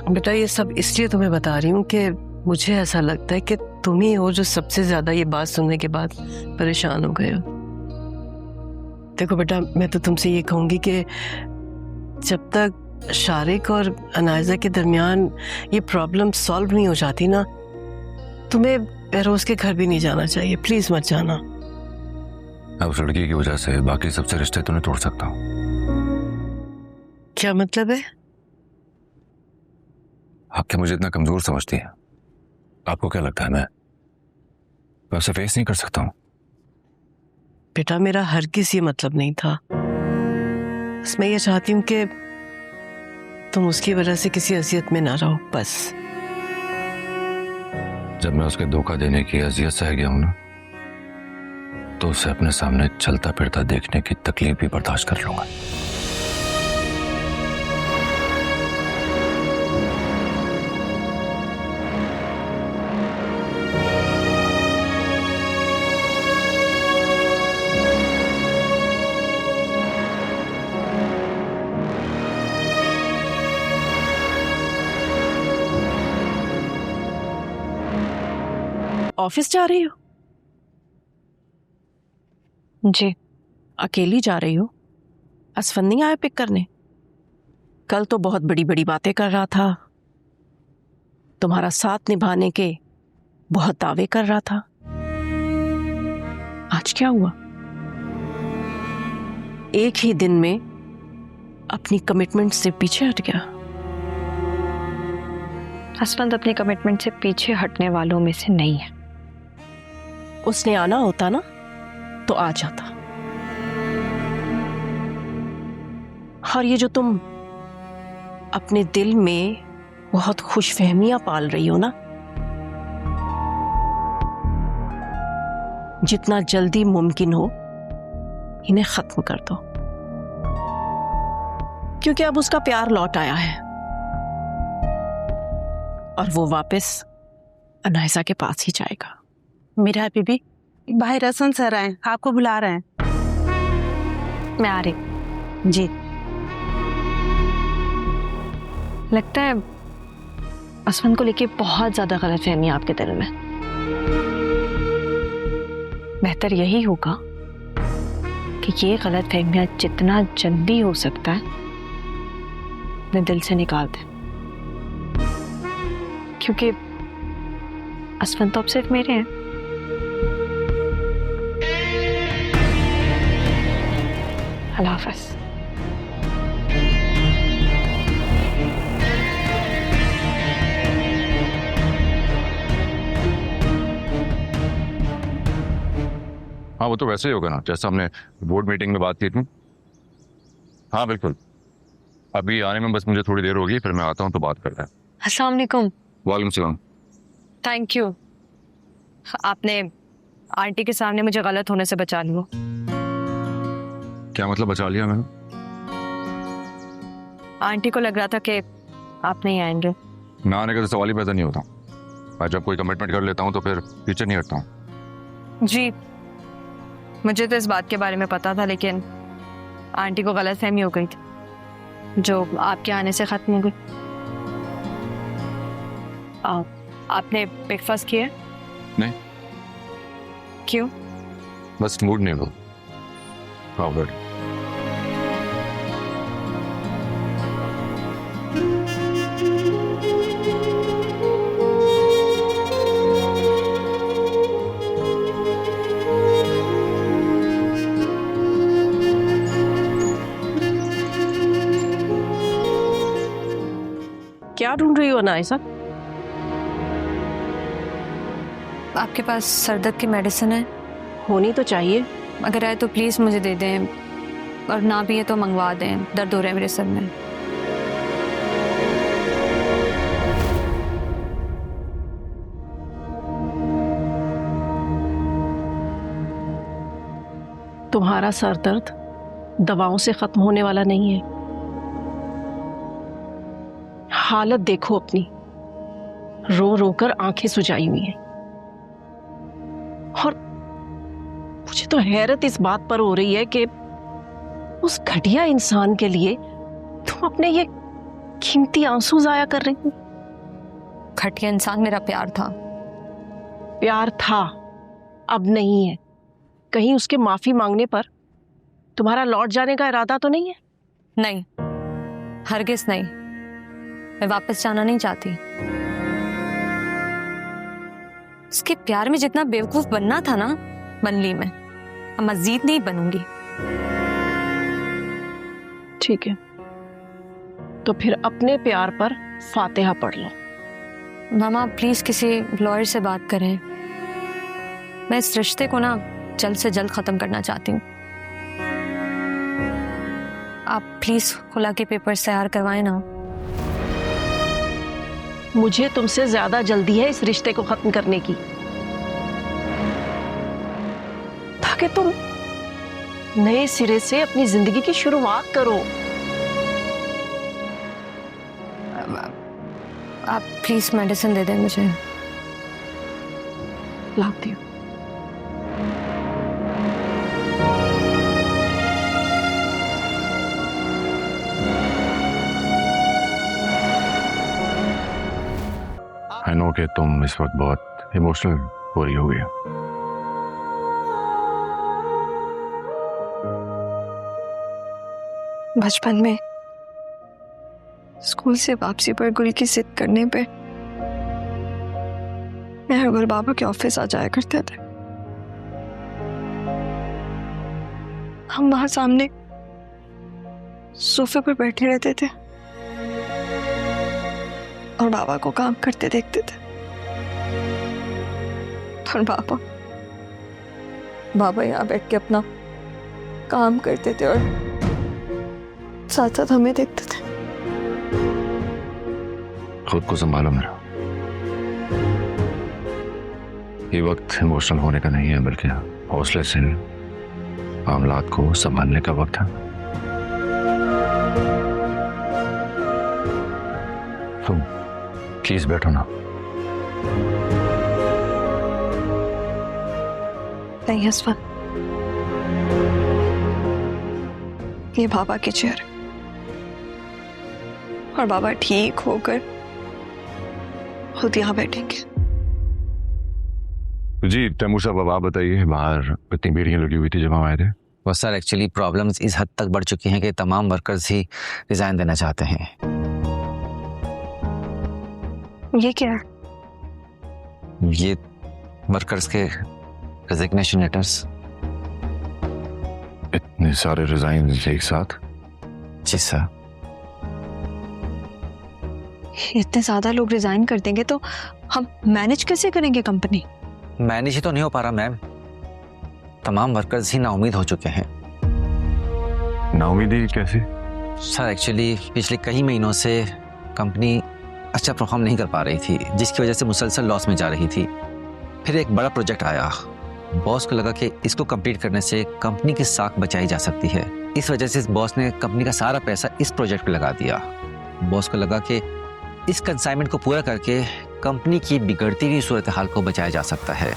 बेटा ये सब इसलिए तुम्हें बता रही हूँ कि मुझे ऐसा लगता है कि तुम ही हो जो सबसे ज्यादा ये बात सुनने के बाद परेशान हो गए हो। देखो बेटा, मैं तो तुमसे ये कहूंगी कि जब तक शारिक और अनायजा के दरमियान ये प्रॉब्लम सॉल्व नहीं हो जाती ना, तुम्हें बहरोज के घर भी नहीं जाना चाहिए। प्लीज मत जाना। अब उस लड़की की वजह से बाकी सबसे रिश्ते तो नहीं तोड़ सकता हूँ। क्या मतलब है? आप क्या मुझे इतना कमजोर समझती है? आपको क्या लगता है मैं उसे फेस नहीं कर सकता हूँ? बेटा मेरा हरगिज़ ये मतलब नहीं था। बस मैं ये चाहती हूँ कि तुम उसकी वजह से किसी अजियत में ना रहो, बस। जब मैं उसके धोखा देने की अजियत सह गया हूं ना, तो उसे अपने सामने चलता फिरता देखने की तकलीफ भी बर्दाश्त कर लूंगा। ऑफिस जा रही हो? जी। अकेली जा रही हो? असफन नहीं आया पिक करने? कल तो बहुत बड़ी बड़ी बातें कर रहा था, तुम्हारा साथ निभाने के बहुत दावे कर रहा था। आज क्या हुआ? एक ही दिन में अपनी कमिटमेंट से पीछे हट गया। असफंद अपनी कमिटमेंट से पीछे हटने वालों में से नहीं है। उसने आना होता ना तो आ जाता। और ये जो तुम अपने दिल में बहुत खुशफहमियां पाल रही हो ना, जितना जल्दी मुमकिन हो इन्हें खत्म कर दो, क्योंकि अब उसका प्यार लौट आया है और वो वापस अनायसा के पास ही जाएगा। मीरा बीबी, भाई रसन सर आए, आपको बुला रहे हैं। मैं आ रही। जी। लगता है असफंद को लेके बहुत ज्यादा गलतफहमी आपके दिल में। बेहतर यही होगा कि ये गलतफहमियां जितना जल्दी हो सकता है अपने दिल से निकाल दें, क्योंकि असफंद तो अब सिर्फ मेरे हैं। अल्लाह हाफ़िज़। हाँ, वो तो वैसे ही होगा ना जैसा हमने बोर्ड मीटिंग में बात की थी। हाँ बिल्कुल, अभी आने में बस मुझे थोड़ी देर होगी, फिर मैं आता हूँ तो बात करते हैं। अस्सलाम वालेकुम। वालेकुम सलाम। थैंक यू, आपने आंटी के सामने मुझे गलत होने से बचा लिया। क्या मतलब बचा लिया मैंने? आंटी को लग रहा था कि आप नहीं आएंगे। ना आने का तो सवाल ही पैदा नहीं होता। मैं जब कोई कमिटमेंट कर लेता हूँ तो फिर पीछे नहीं हटता हूँ। जी, मुझे तो इस बात के बारे में पता था, लेकिन आंटी को गलतफहमी हो गई थी जो आपके आने से खत्म हो गई। आपने ब्रेकफास्ट किया? नहीं। क्यों? बस मूड नहीं हो। क्या ढूंढ रही हो अनायसा? आपके पास सर दर्द की मेडिसिन है? होनी तो चाहिए। अगर आए तो प्लीज़ मुझे दे दें, और ना भी है तो मंगवा दें, दर्द हो रहा है मेरे सर में। तुम्हारा सर दर्द दवाओं से खत्म होने वाला नहीं है। हालत देखो अपनी, रो रो कर आंखें सुजाई हुई हैं। और मुझे तो हैरत इस बात पर हो रही है कि उस घटिया इंसान के लिए तुम अपने ये कीमती आंसू जाया कर रही हूँ। घटिया इंसान मेरा प्यार था। प्यार था, अब नहीं है। कहीं उसके माफी मांगने पर तुम्हारा लौट जाने का इरादा तो नहीं है? नहीं, हरगिज नहीं। मैं वापस जाना नहीं चाहती। उसके प्यार में जितना बेवकूफ बनना था ना, बन ली मैं। अब मजीद नहीं बनूंगी। ठीक है, तो फिर अपने प्यार पर फातिहा पढ़ लो। मामा प्लीज किसी लॉयर से बात करें। मैं इस रिश्ते को ना जल्द से जल्द खत्म करना चाहती हूँ। आप प्लीज खुला के पेपर्स तैयार करवाएं ना। मुझे तुमसे ज्यादा जल्दी है इस रिश्ते को खत्म करने की, ताकि तुम नए सिरे से अपनी जिंदगी की शुरुआत करो। आप प्लीज मेडिसिन दे दें मुझे। लाती हूँ। आई नो कि तुम इस वक्त बहुत इमोशनल हो रही होगी। बचपन में स्कूल से वापसी पर गुल की जिद करने पे मैं हर गुल बाबा के ऑफिस आ जाया करते थे। हम वहां सामने सोफे पर बैठे रहते थे और बाबा को काम करते देखते थे। और बाबा यहाँ बैठ के अपना काम करते थे और साथ साथ हमें देखते थे। खुद को संभालो मेरा। ये वक्त इमोशनल होने का नहीं है, बल्कि हौसले से मामलात को संभालने का वक्त है। तुम प्लीज बैठो ना। नहीं असफल, ये बाबा की चेयर है और बाबा ठीक होकर खुद यहाँ बैठेंगे। जी तैमूर साहब, अब आप बताइए, बाहर इतनी भीड़ियां लगी हुई थी जब हम आए थे। वो सर एक्चुअली प्रॉब्लम्स इस हद तक बढ़ चुकी हैं कि तमाम वर्कर्स ही रिजाइन देना चाहते हैं। ये क्या है? ये वर्कर्स के रेजिग्नेशन लेटर्स। इतने सारे रिजाइन एक साथ? जी सर। इतने ज्यादा लोग रिजाइन कर देंगे तो हम मैनेज कैसे करेंगे कंपनी? मैनेज ही तो नहीं हो पा रहा मैम। तमाम वर्कर्स ही नाउम्मीद हो चुके हैं। नाउम्मीदी कैसे? सर एक्चुअली पिछले कई महीनों से कंपनी अच्छा परफॉर्म नहीं कर पा रही थी, जिसकी वजह से मुसलसल लॉस में जा रही थी। फिर एक बड़ा प्रोजेक्ट आया। बॉस को लगा कि इसको कंप्लीट करने से कंपनी की साख बचाई जा सकती है। इस वजह से इस बॉस ने कंपनी का सारा पैसा इस प्रोजेक्ट पे लगा दिया। बॉस को लगा कि इस कंसाइनमेंट को पूरा करके कंपनी की बिगड़ती हुई सूरत हाल को बचाया जा सकता है।